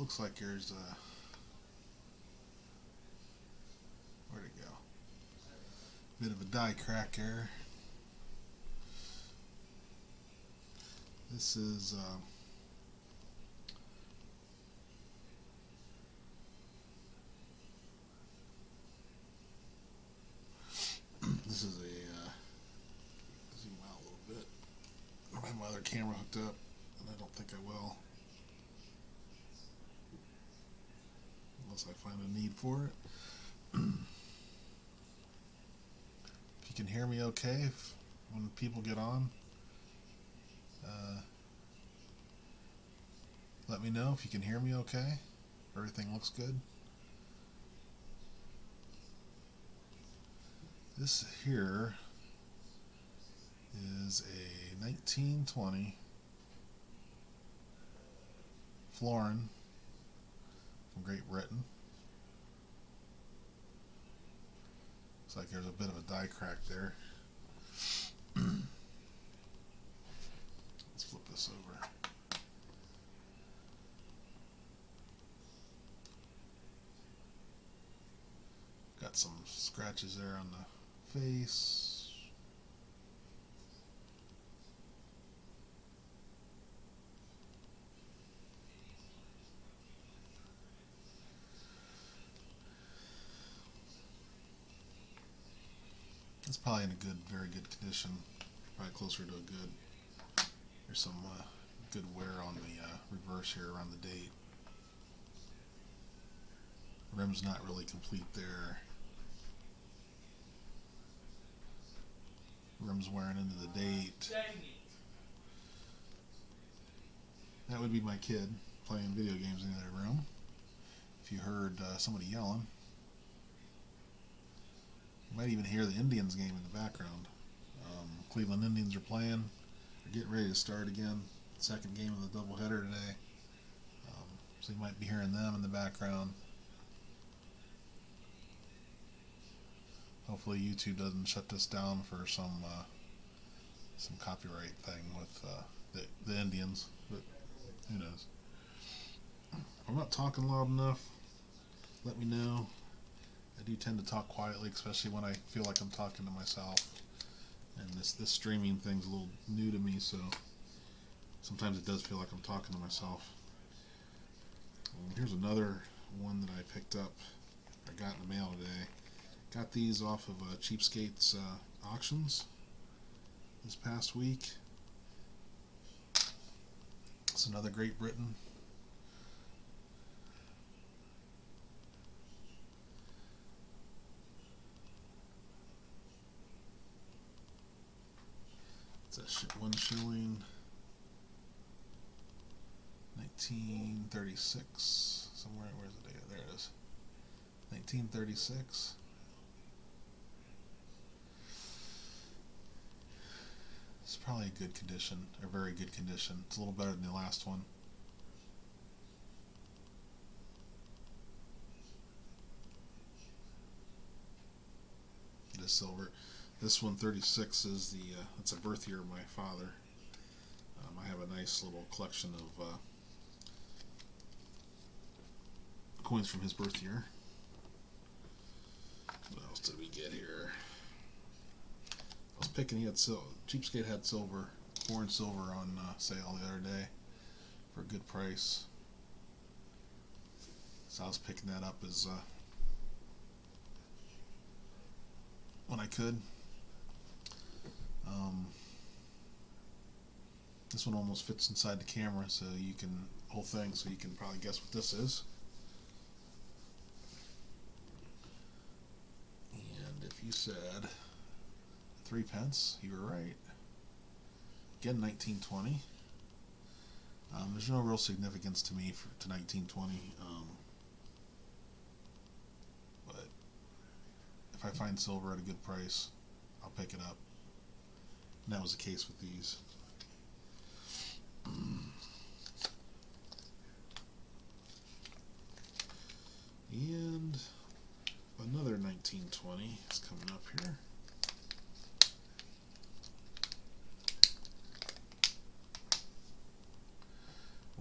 looks like there's a, where'd it go? Bit of a die crack there. This is this is a zoom out a little bit. I don't have my other camera hooked up, and I don't think I will, unless I find a need for it. If you can hear me okay, when people get on, let me know if you can hear me okay. Everything looks good. This here is a 1920 florin from Great Britain. Looks like there's a bit of a die crack there. Let's flip this over. Got some scratches there on the face. It's probably in a good, very good condition. Probably closer to a good. There's some good wear on the reverse here around the date. Rim's not really complete there. Rim's wearing into the date. That would be my kid playing video games in the other room. If you heard somebody yelling. You might even hear the Indians game in the background. Cleveland Indians are playing. They're getting ready to start again. Second game of the doubleheader today. So you might be hearing them in the background. Hopefully YouTube doesn't shut this down for some copyright thing with the Indians, but who knows. If I'm not talking loud enough, let me know. I do tend to talk quietly, especially when I feel like I'm talking to myself. And this streaming thing's a little new to me, so sometimes it does feel like I'm talking to myself. Here's another one that I picked up, I got in the mail today. Got these off of Cheapskates auctions this past week. It's another Great Britain. It's a 1 shilling, 1936. Somewhere, where's the date? There it is. 1936. It's probably a good condition, or very good condition. It's a little better than the last one. It is silver. This 136 is it's a birth year of my father. I have a nice little collection of coins from his birth year. What else did we get here? I was picking, Cheapskate had silver, foreign silver on sale the other day for a good price. So I was picking that up as when I could. This one almost fits inside the camera, so you can, whole thing, so you can probably guess what this is. And if you said 3 pence, you were right. Again, 1920. There's no real significance to me to 1920, but if I find silver at a good price, I'll pick it up. And that was the case with these. And another 1920 is coming up here.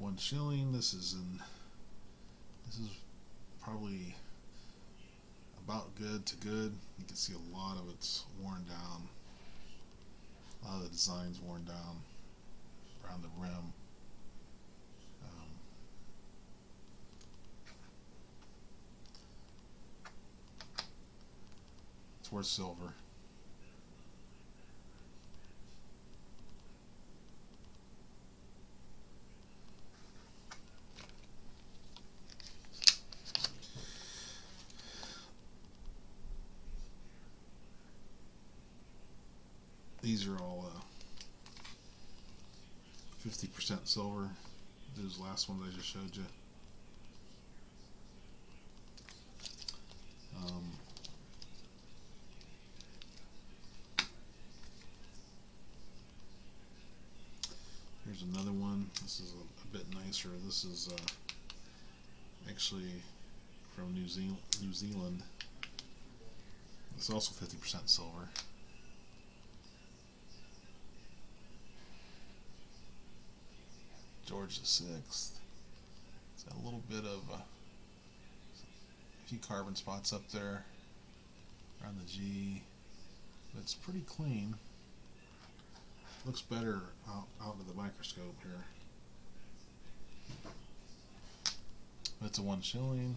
$1 shilling. This is in This is probably about good to good. You can see a lot of it's worn down. A lot of the design's worn down around the rim. It's worth silver. These are all 50% silver. Those last ones I just showed you. Here's another one. This is a bit nicer. This is actually from New Zealand. It's also 50% silver. George VI. It's got a little bit of a few carbon spots up there around the G, but it's pretty clean. Looks better out of the microscope here. It's a 1 shilling.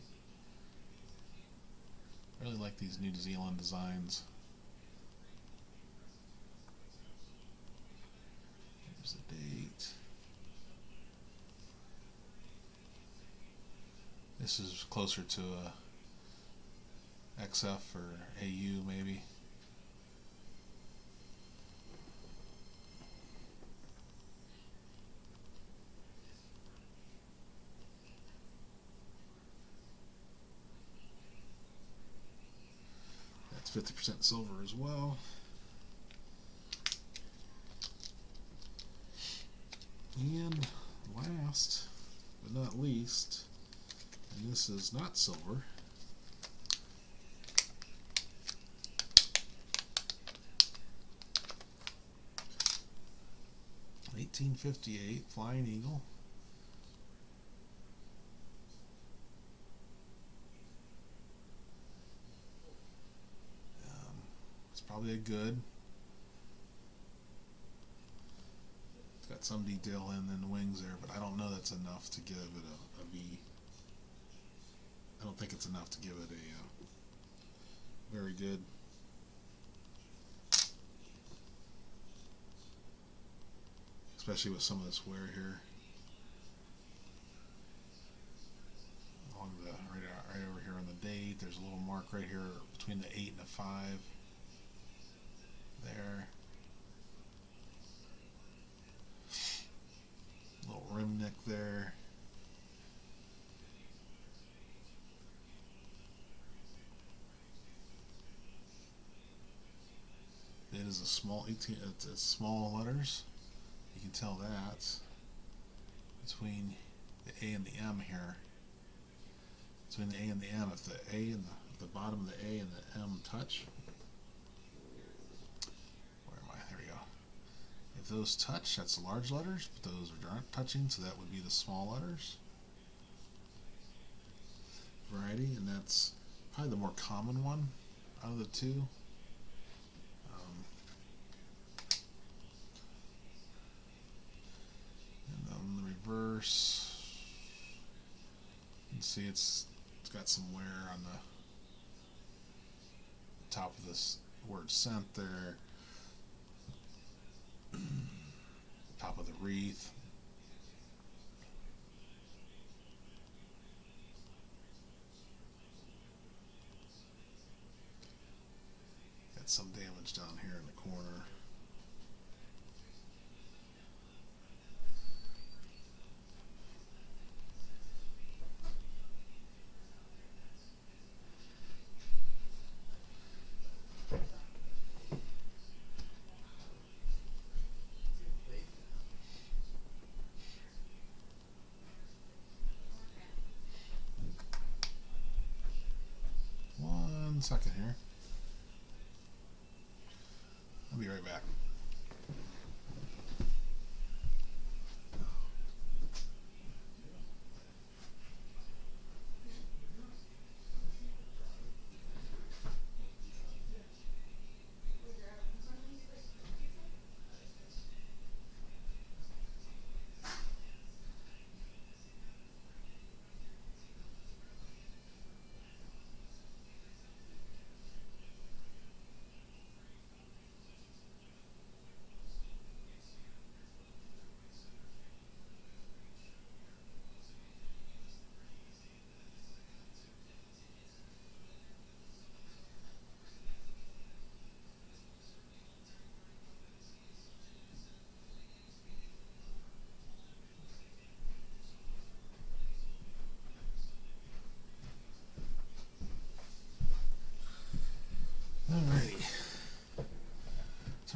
I really like these New Zealand designs. Here's the date. This is closer to a XF or AU maybe. That's 50% silver as well. And last but not least, and this is not silver, (1858) Flying Eagle. It's probably a good. It's got some detail in the wings there, but I don't know that's enough to give it a V. I don't think it's enough to give it a very good. Especially with some of this wear here. Along the right over here on the date, there's a little mark right here between the 8 and the 5. There. Little rim neck there. It is a small 18. It's small letters. You can tell that between the A and the M here. Between the A and the M, if the A and the bottom of the A and the M touch, where am I? There we go. If those touch, that's the large letters, but those aren't touching, so that would be the small letters. Variety, and that's probably the more common one out of the two. And on the reverse, you can see it's got some wear on the top of this word "sent" there. Top of the wreath. Got some damage down here in the corner. One second here. I'll be right back.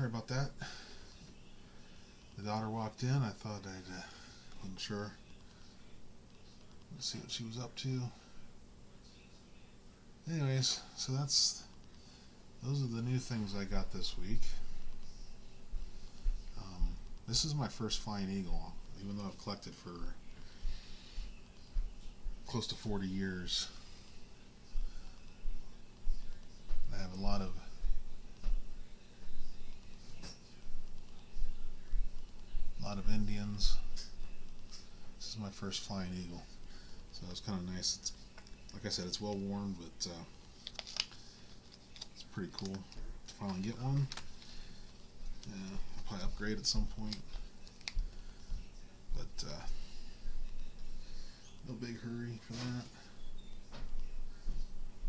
Sorry about that. The daughter walked in. I thought wasn't sure. Let's see what she was up to. Anyways, so those are the new things I got this week. This is my first Flying Eagle, even though I've collected for close to 40 years. I have a lot of Indians. This is my first Flying Eagle, so it's kind of nice. It's, like I said, it's well worn, but it's pretty cool to finally get one. Yeah, I'll probably upgrade at some point, but no big hurry for that.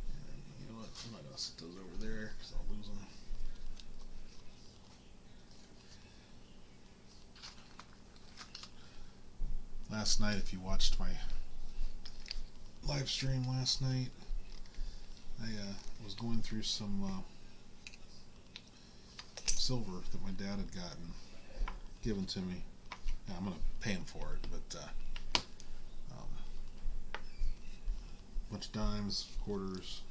And you know what? I'm not gonna set those over there because I'll lose them. Last night, if you watched my live stream last night, I was going through some silver that my dad had gotten given to me. Yeah, I'm gonna pay him for it, but bunch of dimes, quarters,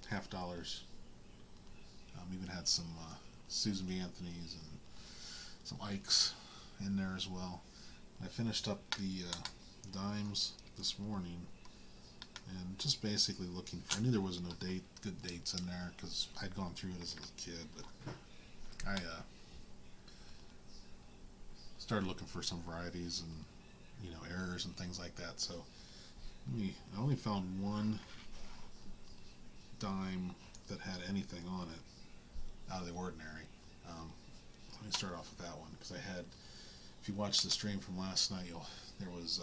half dollars. Even had some Susan B. Anthony's and some Ikes in there as well. I finished up the dimes this morning and just basically looking for, I knew there was no good dates in there because I'd gone through it as a kid, but I started looking for some varieties and errors and things like that. So I only found one dime that had anything on it out of the ordinary. Let me start off with that one because if you watched the stream from last night, there was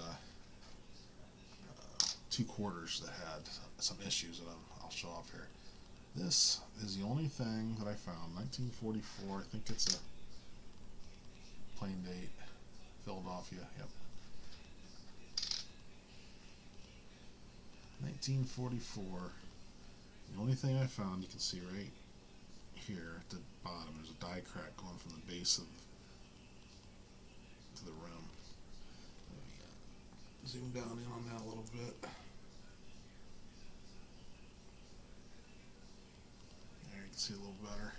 2 quarters that had some issues that I'll show off here. This is the only thing that I found, 1944. I think it's a plain date, Philadelphia. Yep. 1944. The only thing I found, you can see right here at the bottom, there's a die crack going from the base to the rim. Let me zoom down in on that a little bit. There, you can see a little better.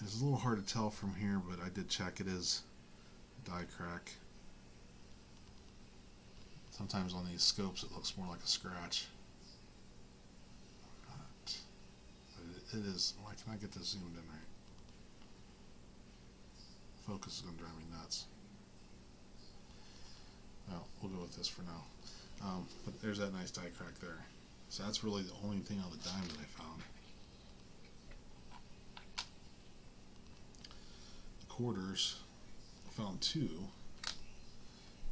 It's a little hard to tell from here, but I did check. It is a die crack. Sometimes on these scopes it looks more like a scratch. But it is. Why can I get this zoomed in right? Focus is going to drive me nuts. Well, we'll go with this for now. But there's that nice die crack there. So that's really the only thing on the dime that I found. The quarters, I found 2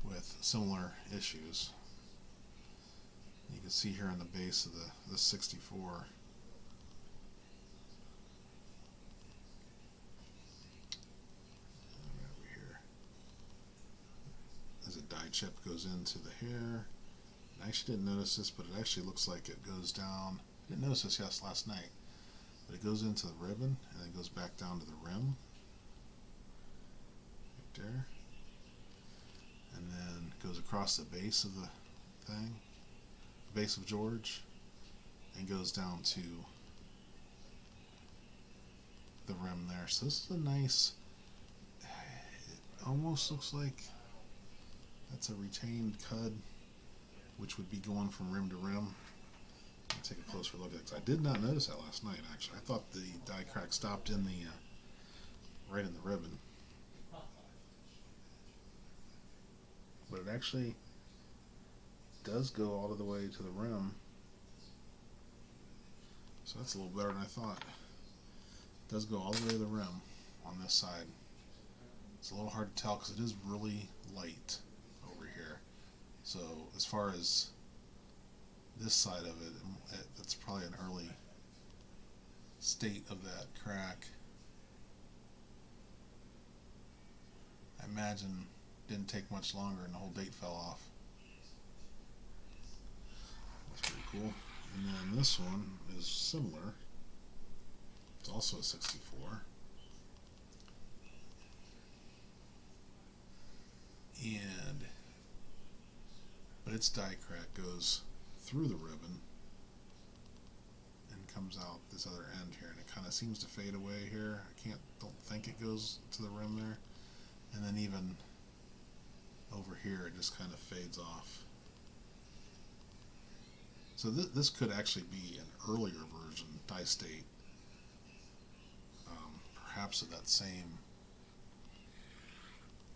with similar issues. You can see here on the base of the 64. Over here, as a die chip goes into the hair. I actually didn't notice this, but it actually looks like it goes down. I didn't notice this last night, but it goes into the ribbon and then goes back down to the rim. Right there. And then goes across the base of the thing, base of George, and goes down to the rim there. So this is a nice, it almost looks like that's a retained cud, which would be going from rim to rim. I'll take a closer look at it, 'cause I did not notice that last night actually. I thought the die crack stopped in the right in the ribbon. But it actually does go all the way to the rim. So that's a little better than I thought. It does go all the way to the rim on this side. It's a little hard to tell because it is really light over here. So as far as this side of it, it's probably an early state of that crack. I imagine didn't take much longer and the whole date fell off. cool. And then this one is similar. It's also a 64. But its die crack goes through the ribbon and comes out this other end here, and it kind of seems to fade away here. Don't think it goes to the rim there, and then even over here it just kind of fades off. So this could actually be an earlier version, Die-State, perhaps of that same,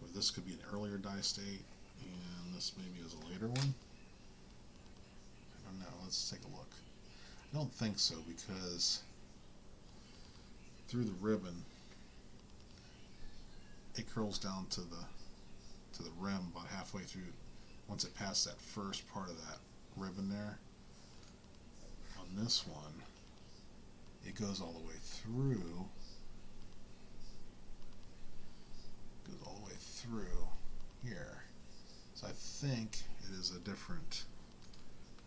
or this could be an earlier Die-State, and this maybe is a later one. I don't know. Let's take a look. I don't think so, because through the ribbon it curls down to the rim about halfway through. Once it passes that first part of that ribbon there, on this one it goes all the way through. Goes all the way through here. So I think it is a different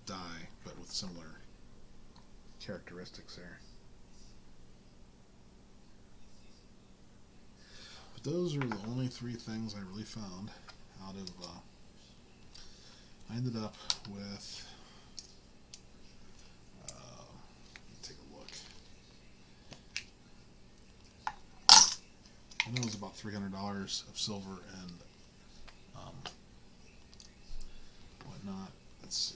die, but with similar characteristics there. But those are the only three things I really found out of. I ended up with. Let me take a look. I know it was about $300 of silver and whatnot. Let's see,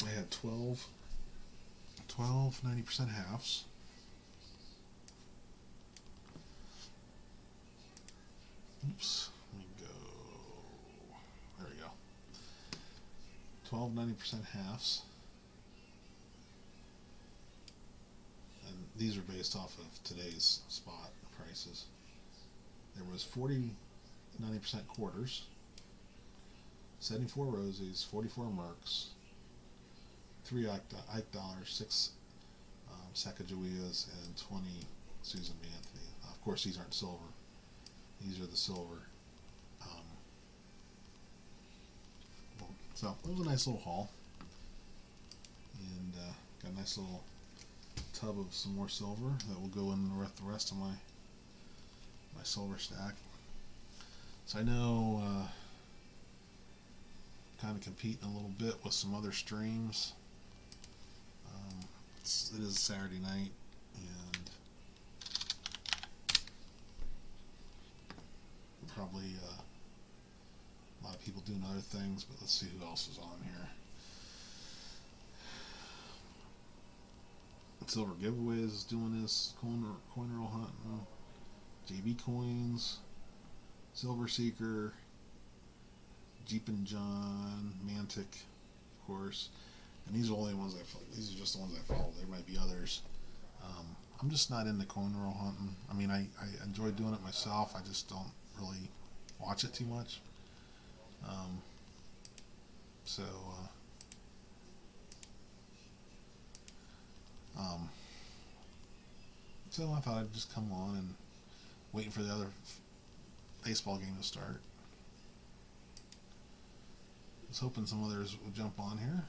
I had 12 90% halves. Oops, let me go. There we go. 12 90% halves. And these are based off of today's spot prices. There was 40 90% quarters, 74 Rosies, 44 Mercs, 3 Ike Dollars, 6 Sacagaweas, and 20 Susan B. Anthony. Of course, these aren't silver. These are the silver. So it was a nice little haul, and got a nice little tub of some more silver that will go in the rest of my silver stack. So I know kind of competing a little bit with some other streams. It is Saturday night, and probably a lot of people doing other things, but let's see who else is on here. Silver Giveaways is doing this, coin roll hunting, JB Coins, Silver Seeker, Jeep and John, Mantic, of course, and these are the only ones these are just the ones I follow. There might be others. I'm just not into coin roll hunting. I mean, I enjoy doing it myself. I just don't really watch it too much. So I thought I'd just come on and waiting for the other baseball game to start. I was hoping some others would jump on here.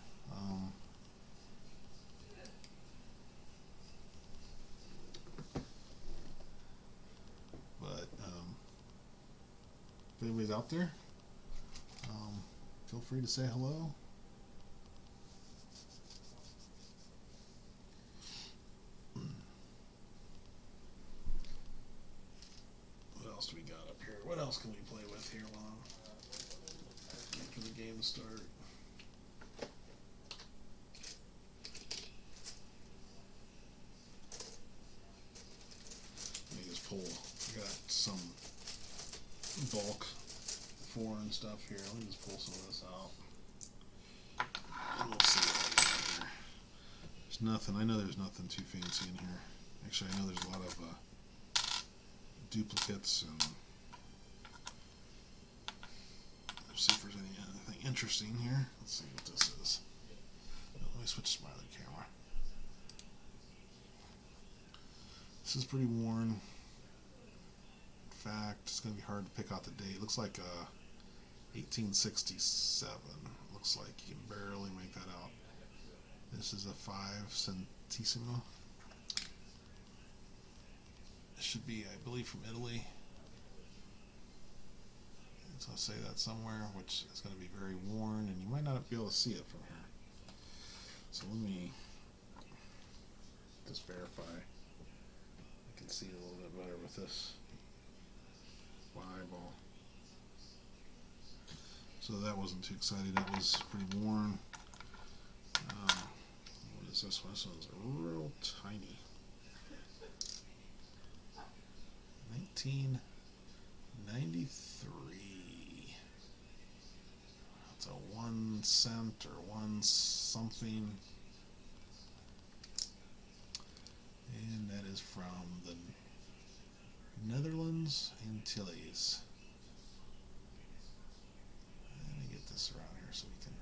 But if anybody's out there, feel free to say hello. What else do we got up here? What else can we play with here while I'm waiting for the game to start? Let me just pull. I got some bulk foreign stuff here. Let me just pull some of this out. And we'll see what I got here. There's nothing. I know there's nothing too fancy in here. Actually, I know there's a lot of duplicates, and let's see if there's anything interesting here. Let's see what this is. Let me switch to my other camera. This is pretty worn. In fact, it's going to be hard to pick out the date. It looks like 1867. Looks like you can barely make that out. This is a 5 centesimo. It should be, I believe, from Italy. So I'll say that somewhere, which is going to be very worn, and you might not be able to see it from here. So let me just verify. I can see it a little bit better with this eyeball. So that wasn't too exciting. That was pretty worn. What is this one? This one's real tiny. 1993. It's a 1 cent or 1 something. And that is from the Netherlands Antilles. Let me get this around here so we can.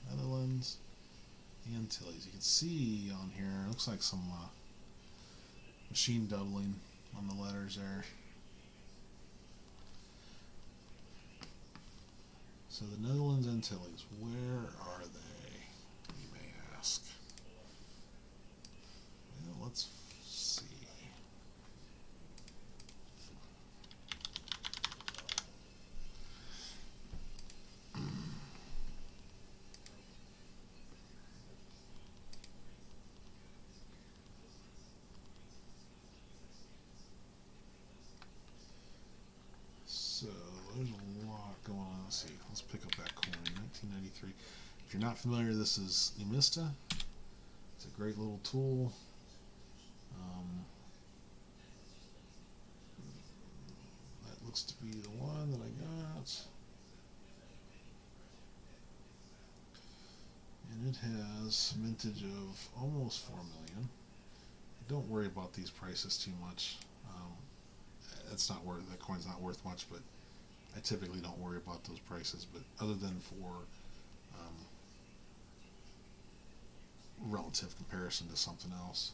Netherlands Antilles. You can see on here, it looks like some machine doubling on the letters there. So the Netherlands Antilles, where are they, you may ask? Well, let's see. So there's a lot going on. Let's see. Let's pick up that coin. 1993. If you're not familiar, this is Emista. It's a great little tool. That looks to be the one that I got. And it has mintage of almost 4 million. Don't worry about these prices too much. It's not worth, that coin's not worth much, but I typically don't worry about those prices. But other than for relative comparison to something else.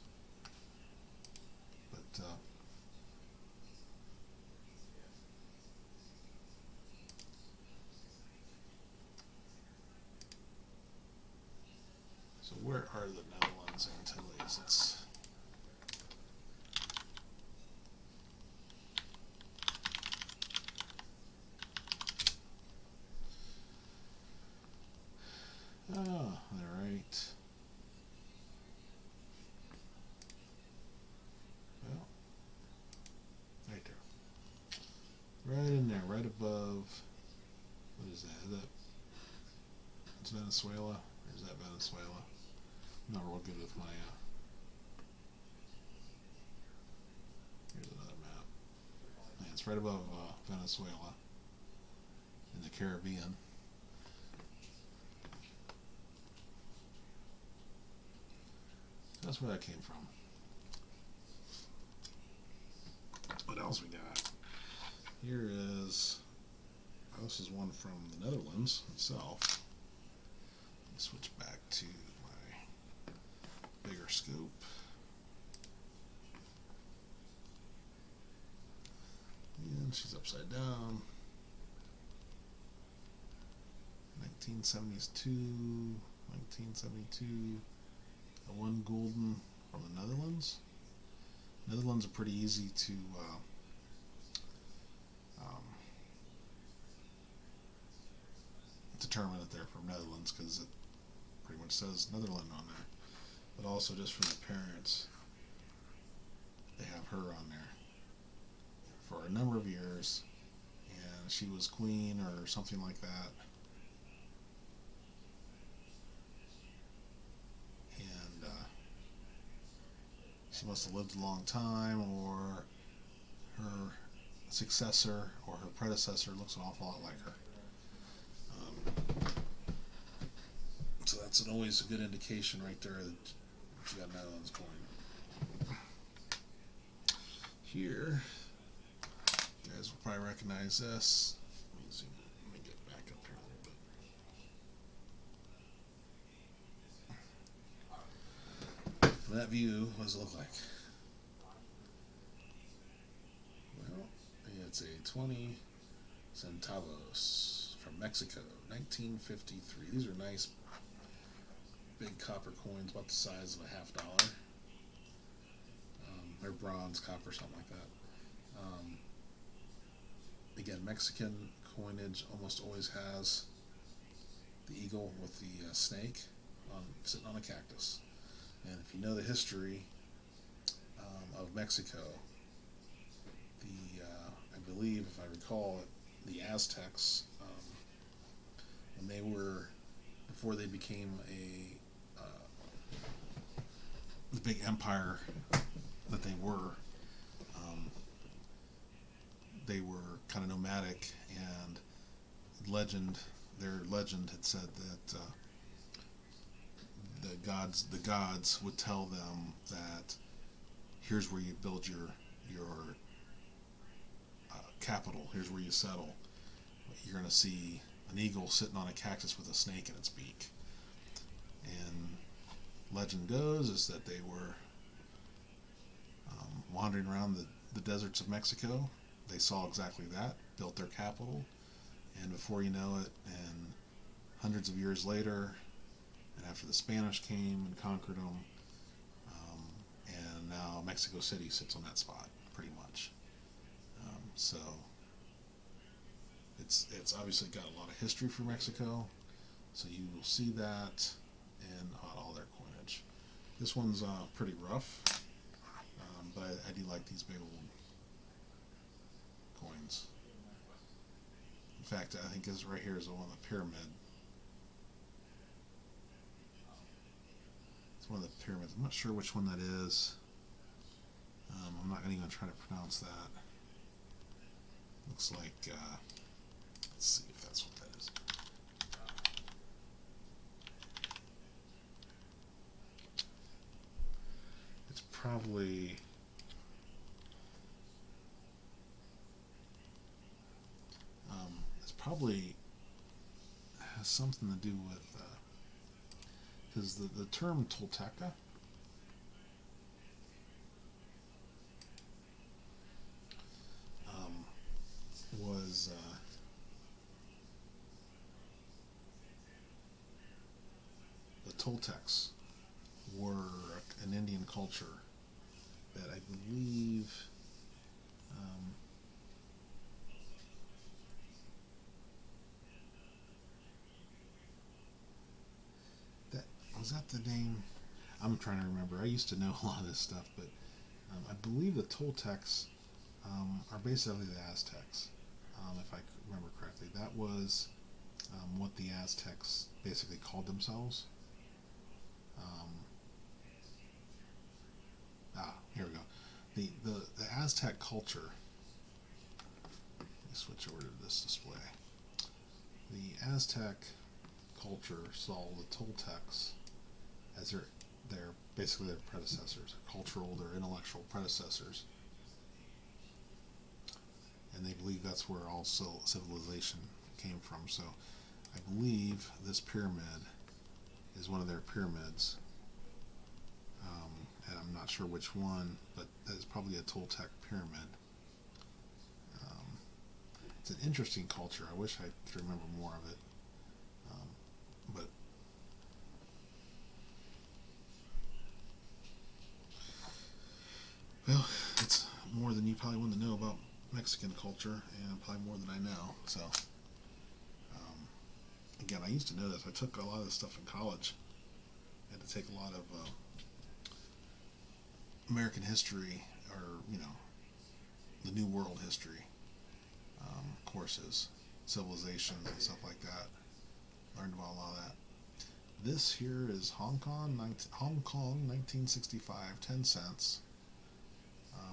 But so where are the Netherlands Antilles? It's they're right. Well, right there. Right in there, right above. What is that? Is that, it's Venezuela? Or is that Venezuela? I'm not real good with my. Here's another map. Yeah, it's right above Venezuela in the Caribbean. That's where that came from. What else we got? Here is, oh, this is one from the Netherlands itself. Let me switch back to my bigger scope. And she's upside down. 1972. A 1 gulden from the Netherlands. Netherlands are pretty easy to determine that they're from Netherlands because it pretty much says Netherlands on there. But also just from the parents, they have her on there for a number of years, and she was queen or something like that. She must have lived a long time, or her successor or her predecessor looks an awful lot like her. So that's always a good indication right there that she got Netherlands coin. Here, you guys will probably recognize this. Let me get back up here a little bit. From that view, what does it look like? Well, It's a 20 centavos from Mexico, 1953. These are nice big copper coins, about the size of a $50. They're bronze, copper, something like that. Again, Mexican coinage almost always has the eagle with the snake sitting on a cactus. And if you know the history of Mexico, I believe, if I recall it, the Aztecs, when they were, before they became the big empire that they were kind of nomadic, and their legend had said that the gods would tell them that here's where you build your capital, here's where you settle. You're going to see an eagle sitting on a cactus with a snake in its beak. And legend goes is that they were wandering around the deserts of Mexico. They saw exactly that, built their capital, and before you know it, and hundreds of years later, and after the Spanish came and conquered them, and now Mexico City sits on that spot, pretty much. So it's obviously got a lot of history for Mexico, so you will see that in all their coinage. This one's pretty rough, but I do like these big old coins. In fact, I think this right here is the one with the pyramid. It's one of the pyramids. I'm not sure which one that is. I'm not even going to try to pronounce that. Looks like, let's see if that's what that is. It's probably, has something to do with, because the term Tolteca was the Toltecs were an Indian culture that I believe that the name? I'm trying to remember. I used to know a lot of this stuff, but I believe the Toltecs are basically the Aztecs, if I remember correctly. That was what the Aztecs basically called themselves. Here we go. The Aztec culture. Let me switch over to this display. The Aztec culture saw the Toltecs as their basically their predecessors, their intellectual predecessors, and they believe that's where all civilization came from. So I believe this pyramid is one of their pyramids, and I'm not sure which one, but it's probably a Toltec pyramid. It's an interesting culture. I wish I could remember more of it, but well, it's more than you probably want to know about Mexican culture, and probably more than I know. So, again, I used to know this. I took a lot of this stuff in college. I had to take a lot of American history, or the New World history courses, civilization and stuff like that. Learned about a lot of that. This here is Hong Kong, 1965, 10 cents.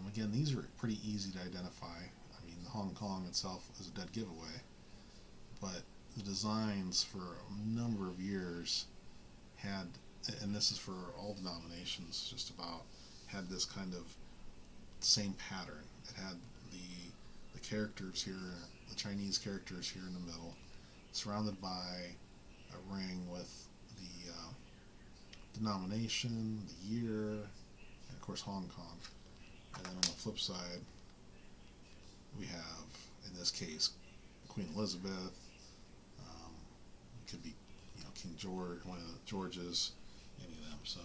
Again, these are pretty easy to identify. I mean, Hong Kong itself is a dead giveaway, but the designs for a number of years had, and this is for all denominations, just about, had this kind of same pattern. It had the characters here, the Chinese characters here in the middle, surrounded by a ring with the denomination, the year, and of course Hong Kong. And then on the flip side, we have in this case, Queen Elizabeth. It could be, King George, one of the Georges, any of them. So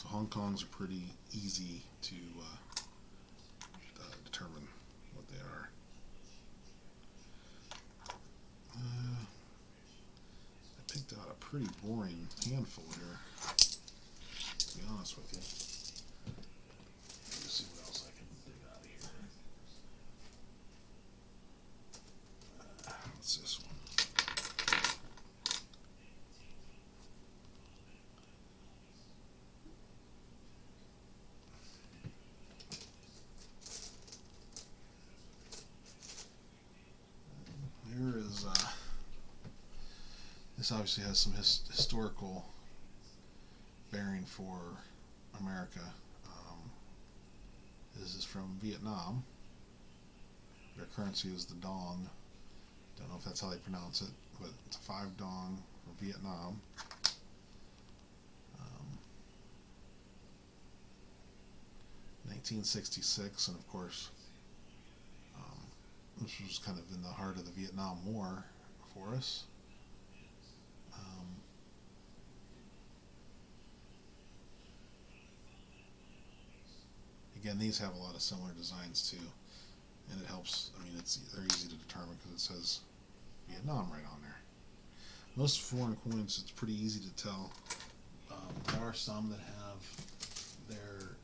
Hong Kongs are pretty easy to determine what they are. I picked out a pretty boring handful here, to be honest with you. Let me see what else I can dig out of here. What's this one? Here is, this obviously has some historical bearing for America. This is from Vietnam. Their currency is the dong. Don't know if that's how they pronounce it, but it's a 5 dong for Vietnam. 1966, and of course, this was kind of in the heart of the Vietnam War for us. Again, these have a lot of similar designs too, and it helps. I mean, they're easy to determine because it says Vietnam right on there. Most foreign coins, it's pretty easy to tell. There are some that have their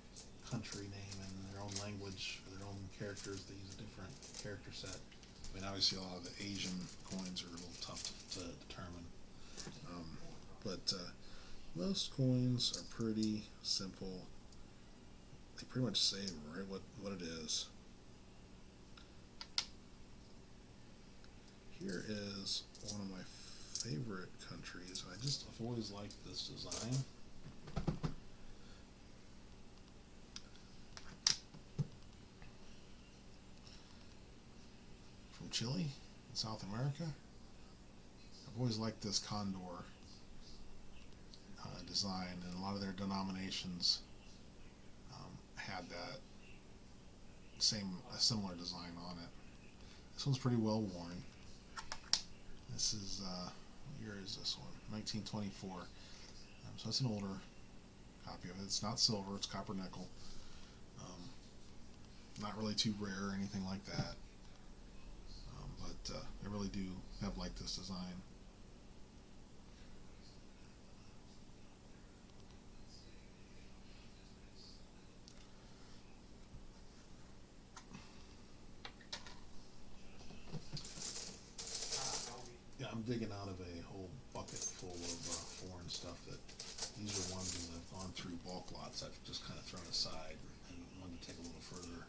country name and their own language, or their own characters. They use a different character set. I mean, obviously, a lot of the Asian coins are a little tough to determine. But most coins are pretty simple. They pretty much say right what it is. Here is one of my favorite countries. I've always liked this design. From Chile, in South America. I've always liked this condor design, and a lot of their denominations had that a similar design on it. This one's pretty well worn. This is what year is this one? 1924. So it's an older copy of it. It's not silver, it's copper nickel. Not really too rare or anything like that. But I really do have liked this design. Yeah, I'm digging out of a whole bucket full of foreign stuff that these are ones that I've gone through bulk lots. I've just kind of thrown aside and wanted to take a little further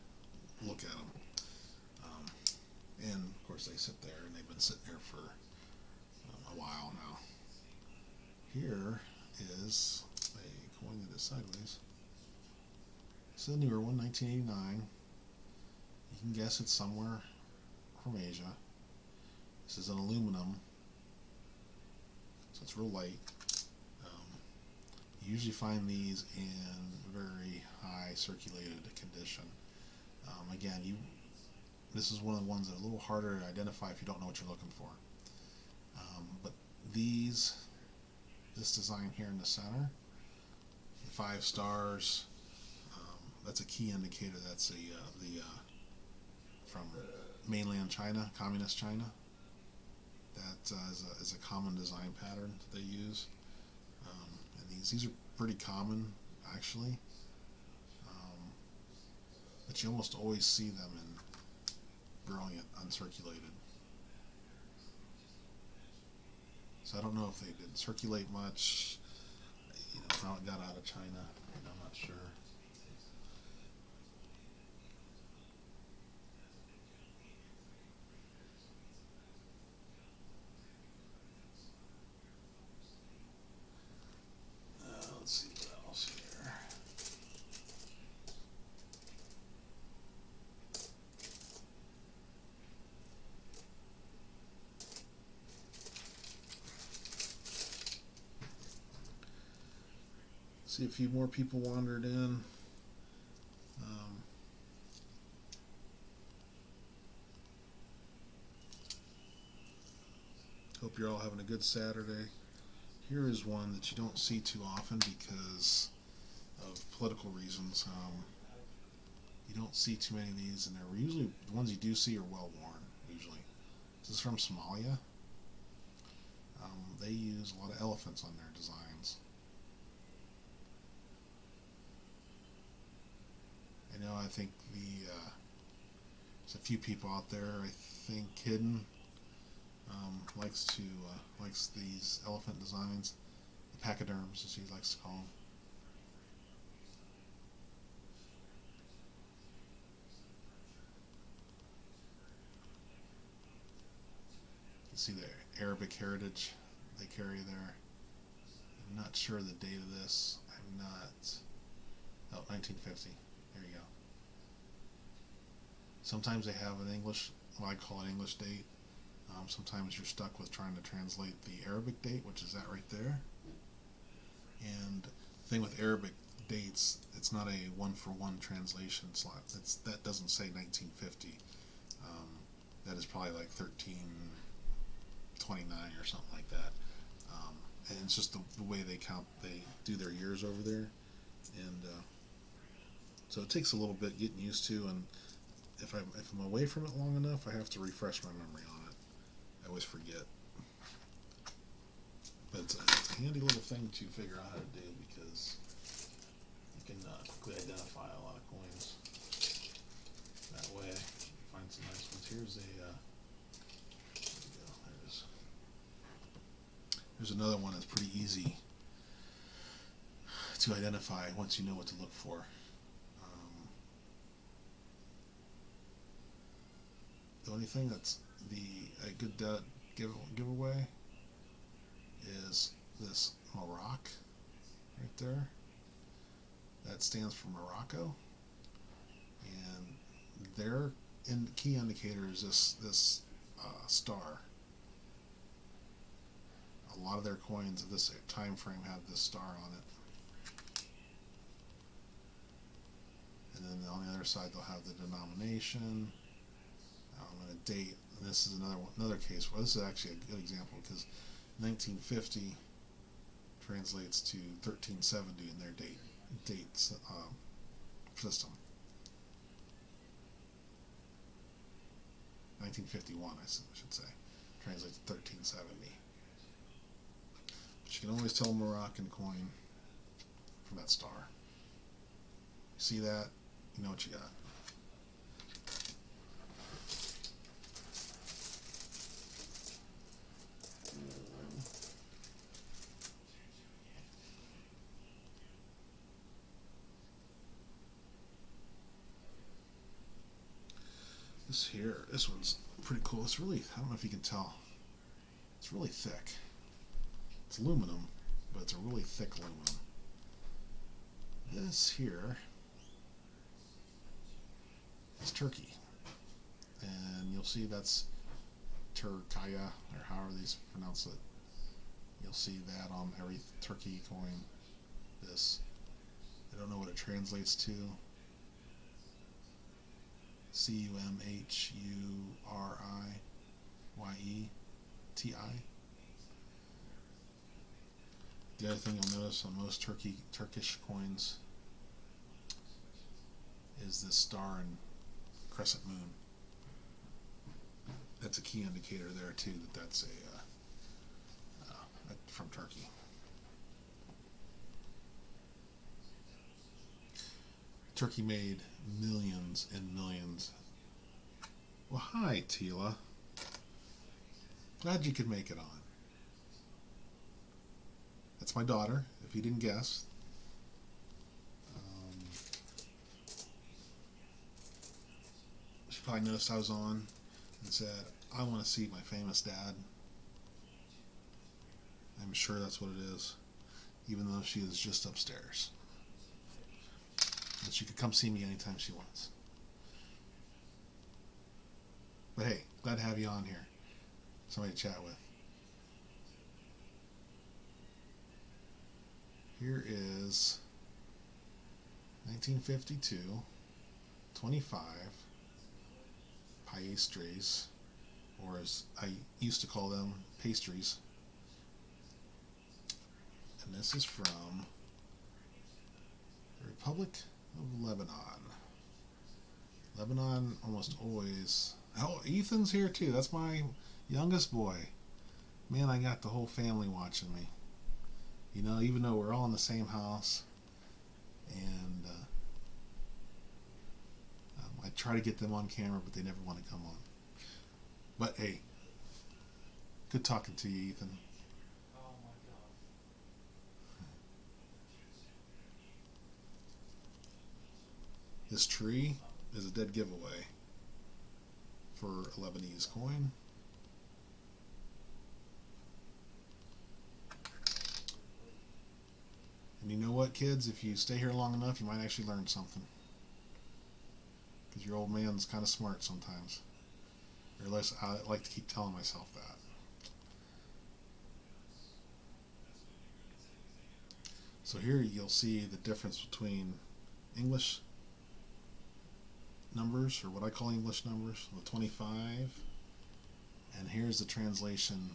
look at them. And of course they sit there, and they've been sitting there for a while now. Here is a coin that is sideways. It's a newer one, 1989. You can guess it's somewhere from Asia. This is an aluminum, so it's real light. You usually find these in very high circulated condition. Again, this is one of the ones that are a little harder to identify if you don't know what you're looking for. But this design here in the center, the 5 stars, that's a key indicator. That's from mainland China, communist China. That is a common design pattern that they use. And these are pretty common, actually. But you almost always see them in brilliant uncirculated. So I don't know if they didn't circulate much, how it got out of China, I'm not sure. Let's see what else here. See, a few more people wandered in. hope you're all having a good Saturday. Here is one that you don't see too often because of political reasons. You don't see too many of these, and they're usually the ones you do see are well worn. Usually, this is from Somalia. They use a lot of elephants on their designs. I think there's a few people out there. I think Hidden likes these elephant designs, the pachyderms, as he likes to call them. You can see the Arabic heritage they carry there. I'm not sure the date of this. I'm not. Oh, 1950. There you go. Sometimes they have an English, what I call an English date. Sometimes you're stuck with trying to translate the Arabic date, which is that right there. And the thing with Arabic dates, it's not a one-for-one translation slot. That doesn't say 1950. That is probably like 1329 or something like that. And it's just the way they count, they do their years over there. And so it takes a little bit getting used to, and if I'm away from it long enough, I have to refresh my memory on it. I always forget. But it's a handy little thing to figure out how to do, because you can quickly identify a lot of coins that way. Find some nice ones. Here's a there we go. There it is. There's another one that's pretty easy to identify once you know what to look for. The only thing that's a good giveaway is this Maroc right there. That stands for Morocco, and their key indicator is this star. A lot of their coins of this time frame have this star on it, and then on the other side they'll have the denomination. And a date. And this is another case where this is actually a good example, because 1950 translates to 1370 in their dates system. 1951, I should say, translates to 1370. But you can always tell a Moroccan coin from that star. You see that, you know what you got. This one's pretty cool. It's really, I don't know if you can tell, it's really thick. It's aluminum, but it's a really thick aluminum. This here is Turkey, and you'll see that's Turkaya, or however they pronounce it. You'll see that on every Turkey coin. This, I don't know what it translates to. CUMHURIYETI. The other thing you'll notice on most Turkish coins is this star and crescent moon. That's a key indicator there too, that's from Turkey. Turkey made millions and millions. Well, hi, Tila. Glad you could make it on. That's my daughter, if you didn't guess. She probably noticed I was on and said, I want to see my famous dad. I'm sure that's what it is, even though she is just upstairs. And she could come see me anytime she wants. But hey, glad to have you on here. Somebody to chat with. Here is 1952, 25, País Tres, or as I used to call them, pastries. And this is from the Republic of Lebanon. Lebanon almost always. Oh, Ethan's here too. That's my youngest boy. Man, I got the whole family watching me. You know, even though we're all in the same house, and I try to get them on camera, but they never want to come on. But hey, good talking to you, Ethan. This tree is a dead giveaway for a Lebanese coin. And you know what, kids? If you stay here long enough, you might actually learn something. Because your old man's kind of smart sometimes. Or at least I like to keep telling myself that. So here you'll see the difference between English numbers, or what I call English numbers, the 25, and here's the translation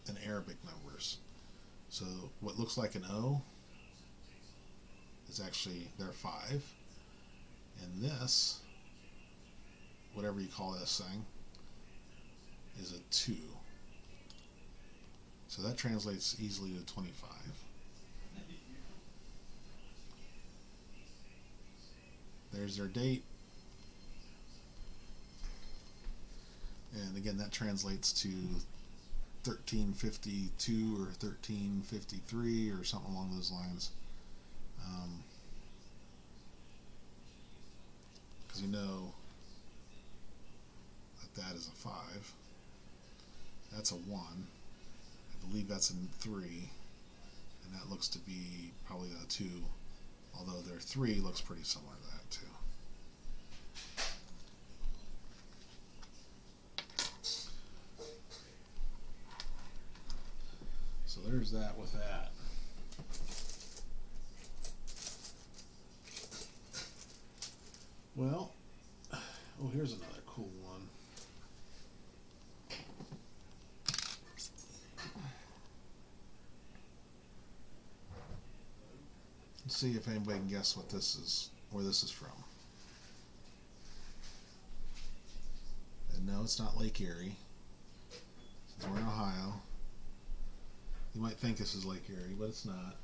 in Arabic numbers. So what looks like an O is actually their 5, and this, whatever you call this thing, is a 2. So that translates easily to 25. There's their date. And again, that translates to 1352 or 1353 or something along those lines. Because you know that is a 5. That's a 1. I believe that's a 3. And that looks to be probably a 2. Although their 3 looks pretty similar to that too. So there's that with that. Well, oh, here's another cool one. Let's see if anybody can guess what this is, where this is from. And no, it's not Lake Erie. Since we're in Ohio. You might think this is Lake Erie, but it's not.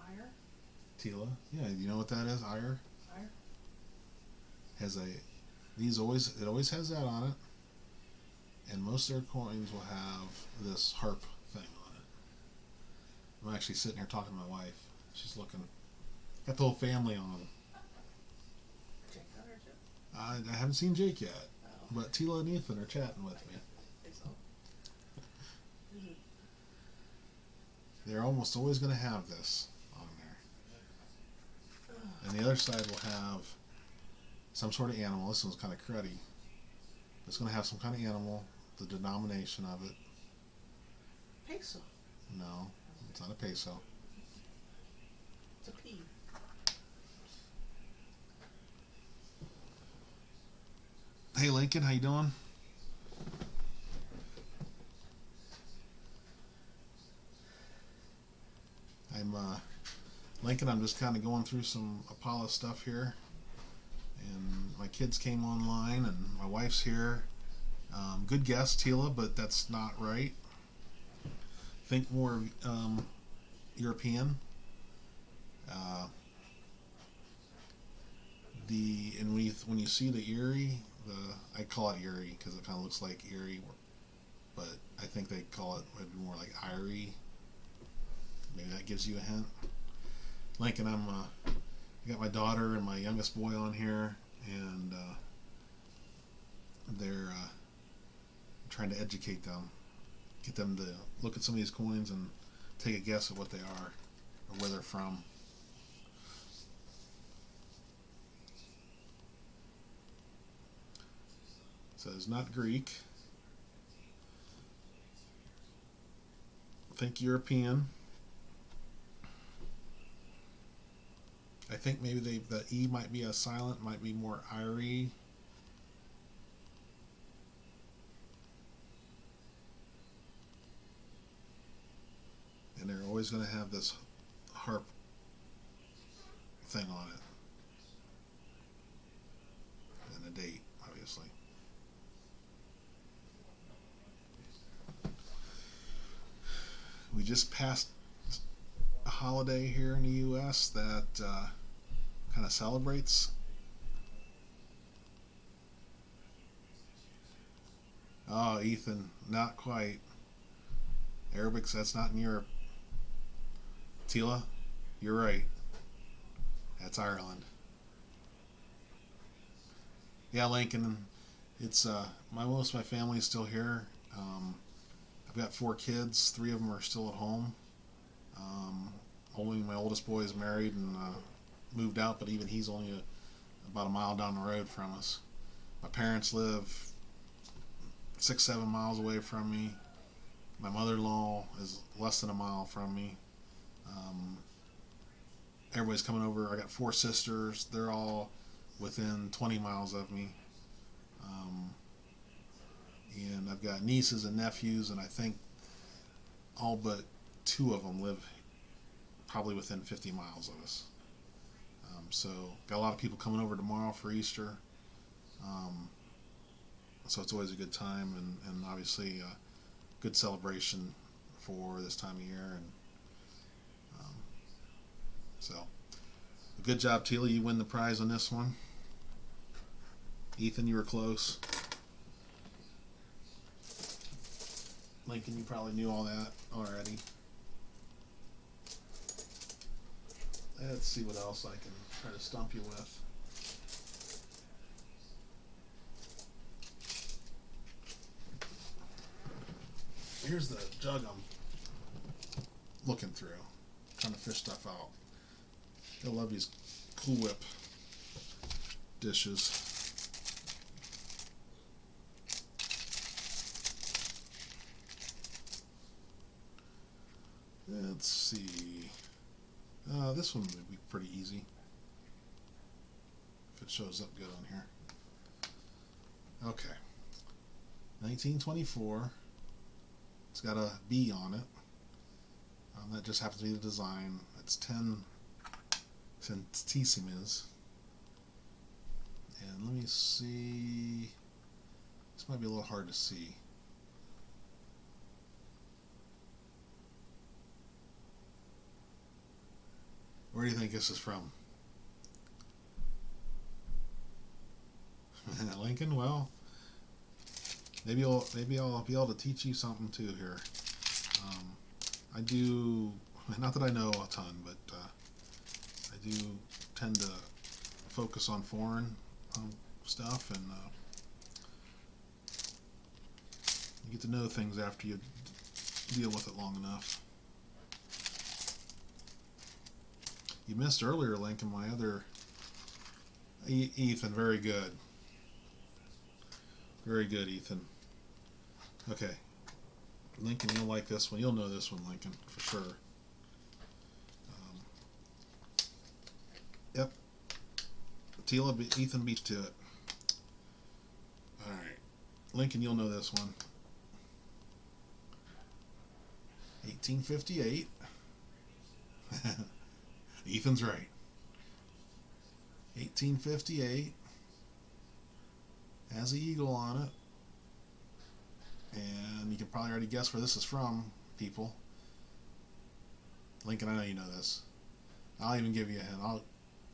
Ire? Tila? Yeah, you know what that is? Ire? Ire? Has a, it always has that on it. And most of their coins will have this harp thing on it. I'm actually sitting here talking to my wife. She's looking. Got the whole family on. Jake got her too? I haven't seen Jake yet, Oh. but Tila and Ethan are chatting with me. I think so. They're almost always going to have this on there. And the other side will have some sort of animal. This one's kind of cruddy. It's going to have some kind of animal, the denomination of it. Peso. No, it's not a peso. It's a P. Hey Lincoln, how you doing? I'm Lincoln. I'm just kind of going through some Apollo stuff here, and my kids came online, and my wife's here. Good guess, Tila, but that's not right. Think more European. And when you see the Erie, I call it Erie because it kind of looks like Erie, but I think they call it maybe more like Irie. Maybe that gives you a hint. Lincoln, I got my daughter and my youngest boy on here, and they're trying to educate them, get them to look at some of these coins and take a guess at what they are or where they're from. So it's not Greek. Think European. I think maybe the E might be a silent, might be more Irie. And they're always going to have this harp thing on it. And a date, obviously. We just passed a holiday here in the U.S. that kind of celebrates. Oh, Ethan, not quite. Arabics, that's not in Europe. Tila, you're right. That's Ireland. Yeah, Lincoln. It's most of my family is still here. I've got 4 kids. 3 of them are still at home. Only my oldest boy is married and moved out, but even he's only about a mile down the road from us. My parents live 6-7 miles away from me. My mother-in-law is less than a mile from me. Everybody's coming over. I got 4 sisters. They're all within 20 miles of me. And I've got nieces and nephews, and I think all but 2 of them live probably within 50 miles of us. So got a lot of people coming over tomorrow for Easter. So it's always a good time, and obviously a good celebration for this time of year. And so good job, Tila. You win the prize on this one. Ethan, you were close. Lincoln, you probably knew all that already. Let's see what else I can try to stump you with. Here's the jug I'm looking through, trying to fish stuff out. I love these Cool Whip dishes. Let's see. This one would be pretty easy if it shows up good on here. Okay. 1924. It's got a B on it. That just happens to be the design. It's 10 centesimes. And let me see. This might be a little hard to see. Where do you think this is from? Lincoln? Well, maybe I'll be able to teach you something too here. I do, not that I know a ton, but I do tend to focus on foreign stuff, and you get to know things after you deal with it long enough. You missed earlier, Lincoln, my other... Ethan, very good. Very good, Ethan. Okay. Lincoln, you'll like this one. You'll know this one, Lincoln, for sure. Yep. Tila, Ethan beat to it. Alright. Lincoln, you'll know this one. 1858. Ethan's right. 1858 has an eagle on it, and you can probably already guess where this is from, people. Lincoln, I know you know this. I'll even give you a hint.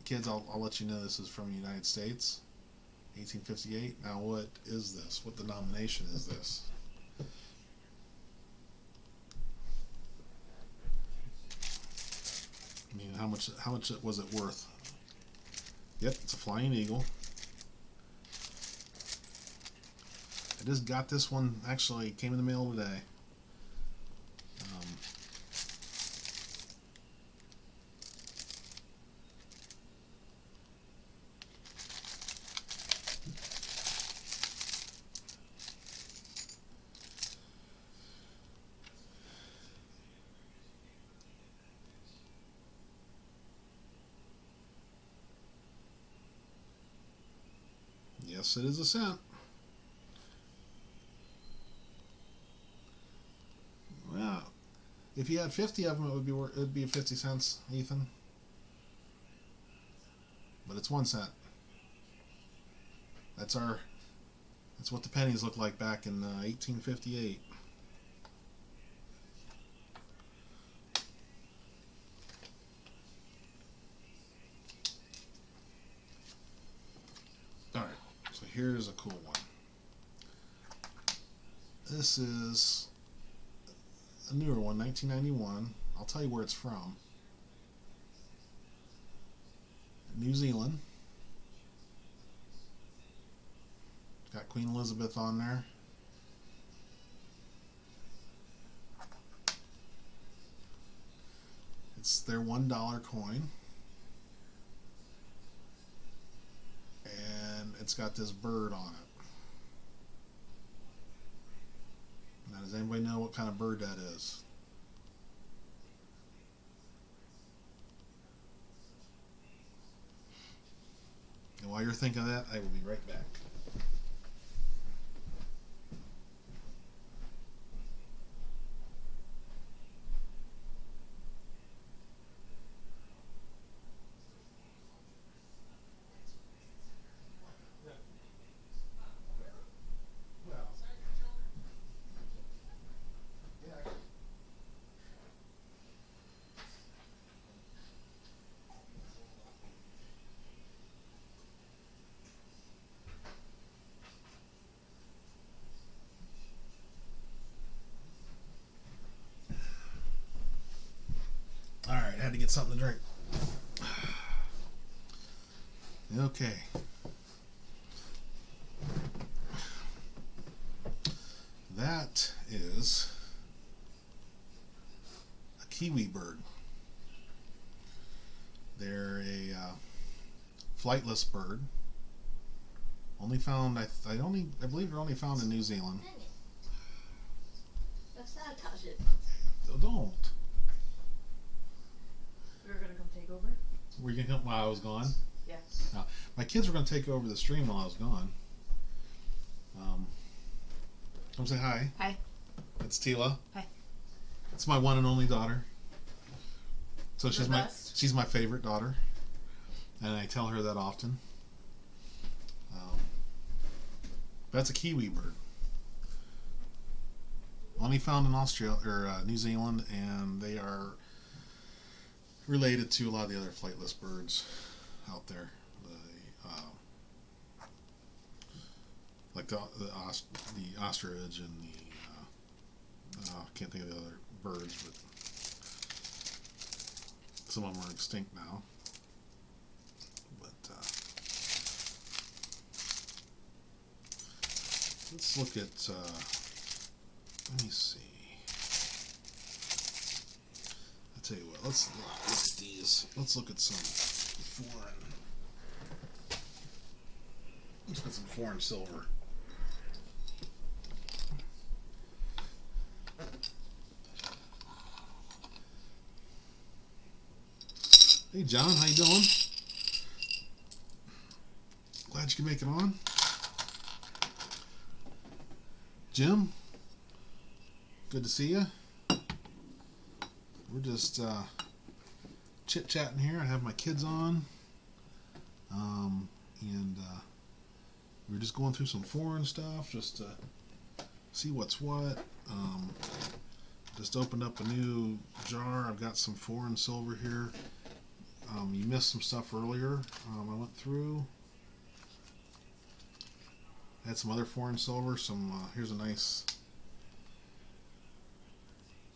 Kids, I'll let you know this is from the United States. 1858. Now, what is this? What denomination is this? I mean, how much was it worth? Yep, it's a Flying Eagle. I just got this one, actually, it came in the mail today. Yes, it is a cent. Well, if you had 50 of them, it'd be 50 cents, Ethan. But it's 1 cent. That's what the pennies looked like back in 1858. All right, so here's a cool one. This is a newer one, 1991. I'll tell you where it's from. New Zealand. Got Queen Elizabeth on there. It's their $1 coin. And it's got this bird on it. Now, does anybody know what kind of bird that is? And while you're thinking of that, I will be right back. Alright, had to get something to drink. Okay. That is a kiwi bird. They're a flightless bird. Only found, I believe they're only found in New Zealand. Let's not touch it. So don't. We were gonna come take over? Were you gonna come while I was gone? Yeah. My kids were gonna take over the stream while I was gone. Come say hi. Hi. It's Tila. Hi. It's my one and only daughter. So The best. she's my favorite daughter, and I tell her that often. That's a kiwi bird. Only found in Australia or New Zealand, and they are related to a lot of the other flightless birds out there. Like the ostrich and the I can't think of the other birds, but some of them are extinct now. But let's look at. Let me see. I'll tell you what. Let's look at these. Let's look at some foreign. Let's look at some foreign silver. Hey John, how you doing? Glad you could make it on. Jim, good to see you. We're just chit-chatting here. I have my kids on. And we're just going through some foreign stuff just to see what's what. Just opened up a new jar. I've got some foreign silver here. You missed some stuff earlier. I went through. Had some other foreign silver. Here's a nice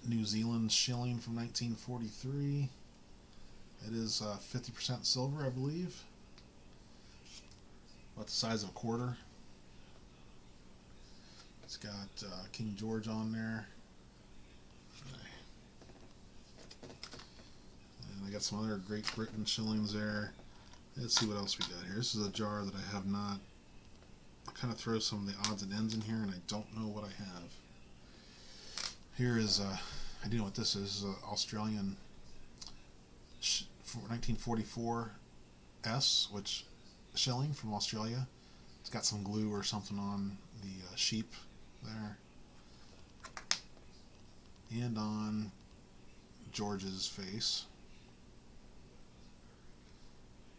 New Zealand shilling from 1943. It is 50% silver, I believe. About the size of a quarter. It's got King George on there. And I got some other Great Britain shillings there. Let's see what else we got here. This is a jar that I have not. I'll kind of throw some of the odds and ends in here, and I don't know what I have. Here is, I do know what this is. This is an Australian 1944 S, which shilling from Australia. It's got some glue or something on the sheep there. And on George's face.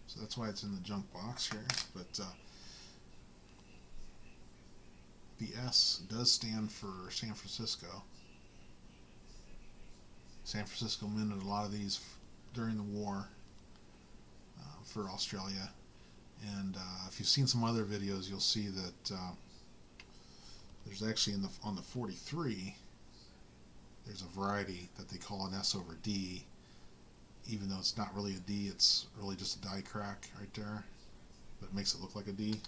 So that's why it's in the junk box here. But the S does stand for San Francisco. San Francisco minted a lot of these during the war for Australia. And if you've seen some other videos, you'll see that there's actually on the 43, there's a variety that they call an S over D, even though it's not really a D, it's really just a die crack right there, but it makes it look like a D.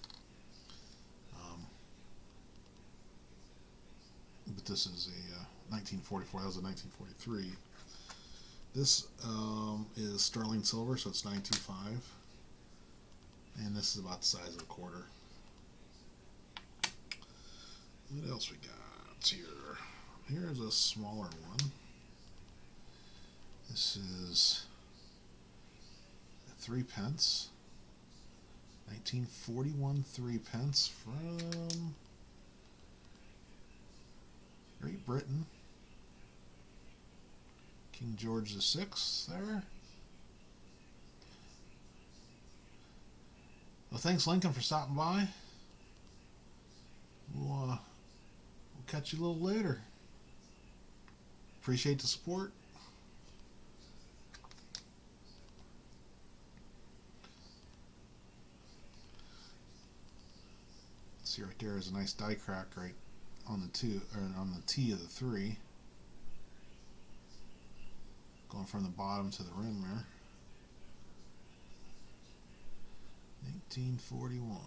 But this is a 1944, that was a 1943. This is sterling silver, so it's 925. And this is about the size of a quarter. What else we got here? Here's a smaller one. This is 3 pence. 1941 3 pence from Great Britain. King George VI there. Well, thanks, Lincoln, for stopping by. We'll catch you a little later. Appreciate the support. See right there is a nice die crack right on the on the T of the 3. Going from the bottom to the rim there. 1941.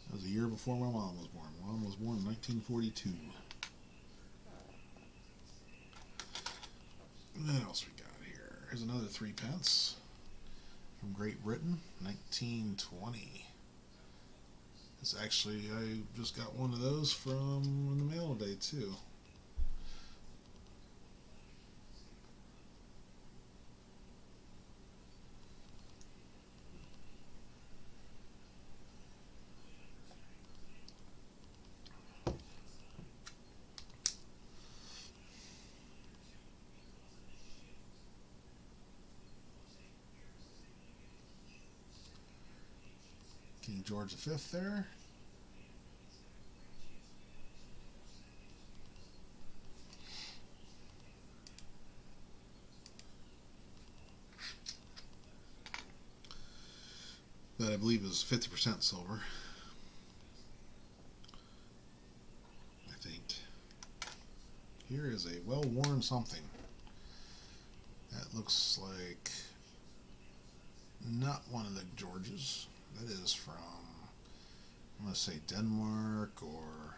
That was a year before my mom was born. My mom was born in 1942. What else we got here? Here's another 3 pence from Great Britain, 1920. It's actually, I just got one of those from in the mail today too. King George V there. That I believe is 50% silver. I think. Here is a well-worn something. That looks like not one of the Georges. That is from, I'm going to say Denmark or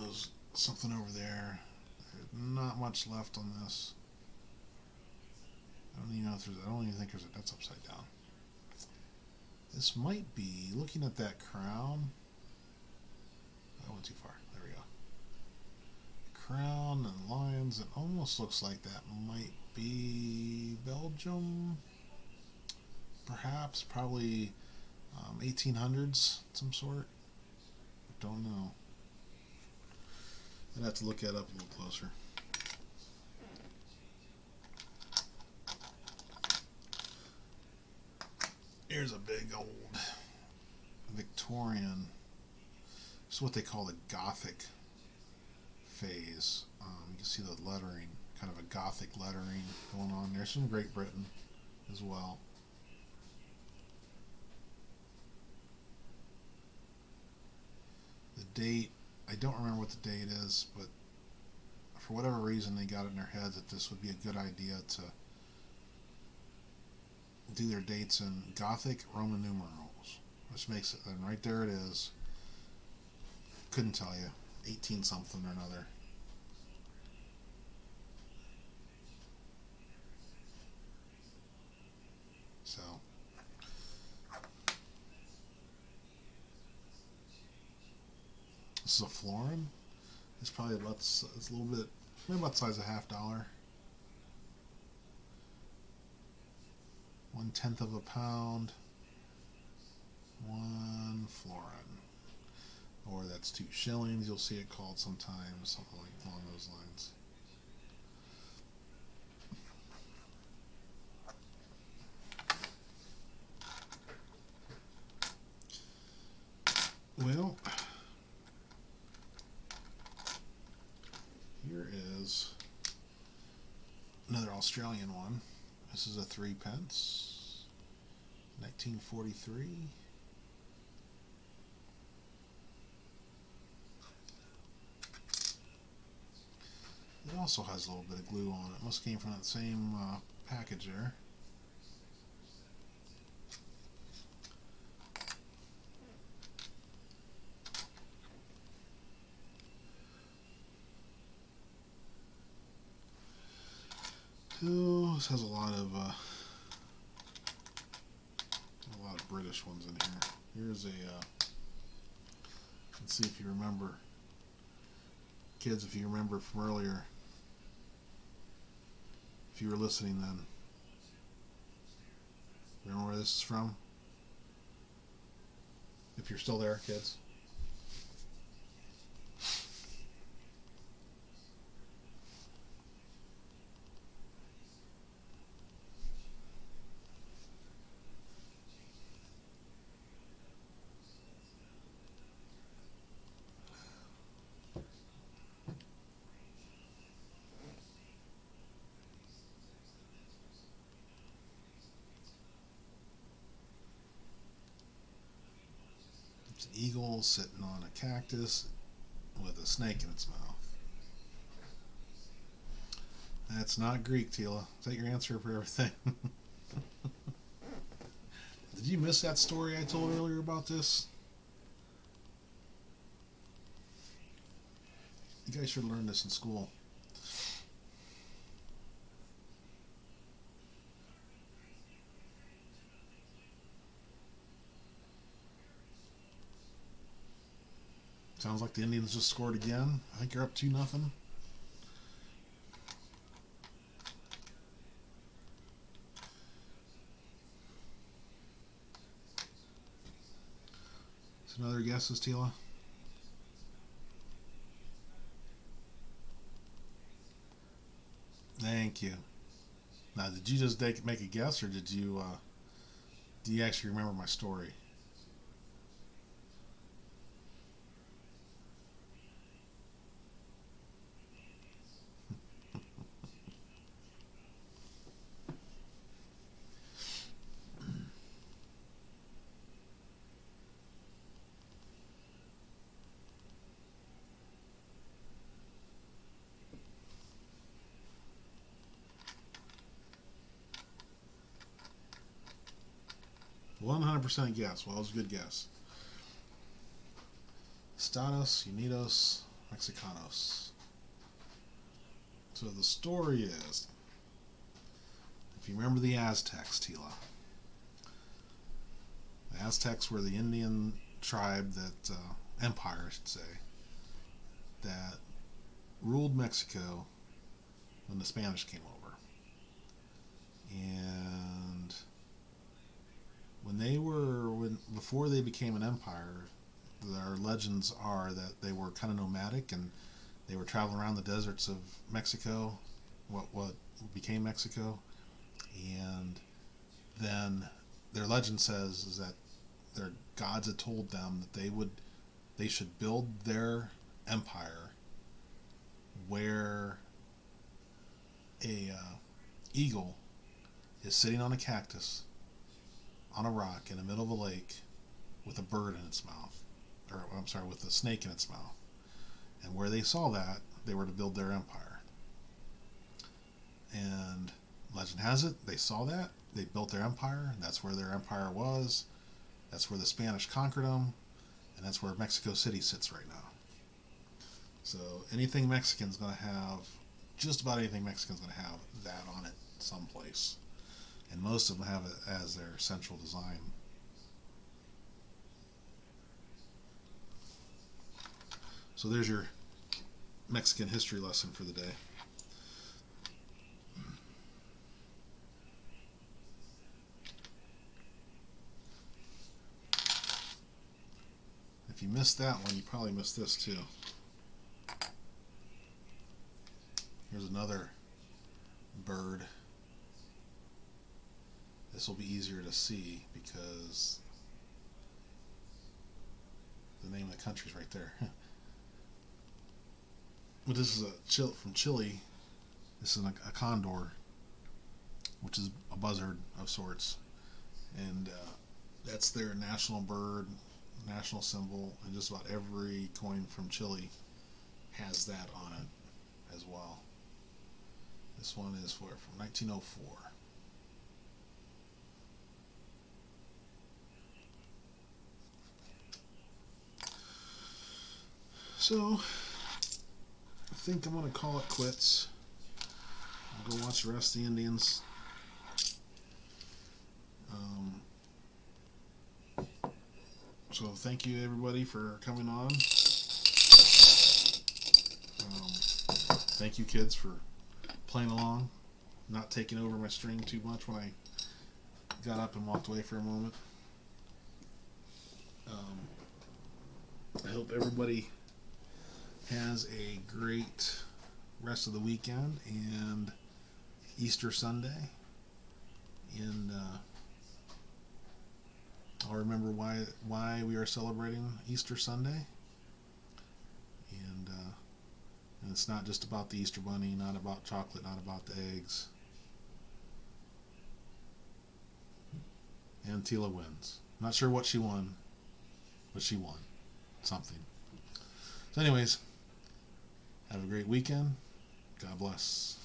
there's something over there. There's not much left on this. I don't even know if there's, I don't even think there's a, that's upside down. This might be, looking at that crown, I went too far. There we go. Crown and lions, it almost looks like that might be Belgium, perhaps, probably 1800s, some sort. Don't know. I'd have to look that up a little closer. Here's a big old Victorian. This is what they call the Gothic phase. You can see the lettering, kind of a Gothic lettering going on there. Some Great Britain as well. The date, I don't remember what the date is, but for whatever reason they got it in their heads that this would be a good idea to do their dates in Gothic Roman numerals, which makes it, and right there it is. Couldn't tell you, 18 something or another. So this is a florin. It's probably about, it's a little bit maybe about the size of $1/2. 1/10 of a pound. 1 florin. Or that's 2 shillings. You'll see it called sometimes, something like along those lines. Well, here is another Australian one. This is a 3p, 1943. It also has a little bit of glue on it. Must have came from that same package there. Oh, this has a lot of British ones in here. Here's a let's see if you remember, kids, if you remember from earlier, if you were listening then. Remember where this is from? If you're still there, kids. It's an eagle sitting on a cactus with a snake in its mouth. That's not Greek, Tila. Is that your answer for everything? Did you miss that story I told earlier about this? You guys should learn this in school. Sounds like the Indians just scored again. I think you're up 2-0. Some other guesses, Tila? Thank you. Now, did you just make a guess, or did you do you actually remember my story? %100 guess. Well, it was a good guess. Estados Unidos Mexicanos. So the story is, if you remember the Aztecs, Tila. The Aztecs were the Indian tribe that, empire I should say, that ruled Mexico when the Spanish came over. And before they became an empire, their legends are that they were kind of nomadic and they were traveling around the deserts of Mexico, what became Mexico, and then their legend says is that their gods had told them that they should build their empire where a eagle is sitting on a cactus on a rock in the middle of a lake with a bird in its mouth, or I'm sorry, with a snake in its mouth. And where they saw that, they were to build their empire. And legend has it, they saw that, they built their empire, and that's where their empire was. That's where the Spanish conquered them, and that's where Mexico City sits right now. So anything Mexican's going to have, just about anything Mexican's going to have that on it someplace. And most of them have it as their central design. So there's your Mexican history lesson for the day. if you missed that one, you probably missed this too. Here's another bird. This will be easier to see because the name of the country's right there. But this is from Chile. This is a condor, which is a buzzard of sorts, and that's their national bird, national symbol, and just about every coin from Chile has that on it as well. This one is from 1904. So, I think I'm going to call it quits. I'll go watch the rest of the Indians. So thank you everybody for coming on. Thank you kids for playing along, not taking over my stream too much when I got up and walked away for a moment. I hope everybody has a great rest of the weekend and Easter Sunday, and I'll remember why we are celebrating Easter Sunday, and it's not just about the Easter Bunny, not about chocolate, not about the eggs. And Tila wins. Not sure what she won, but she won something. So anyways, have a great weekend. God bless.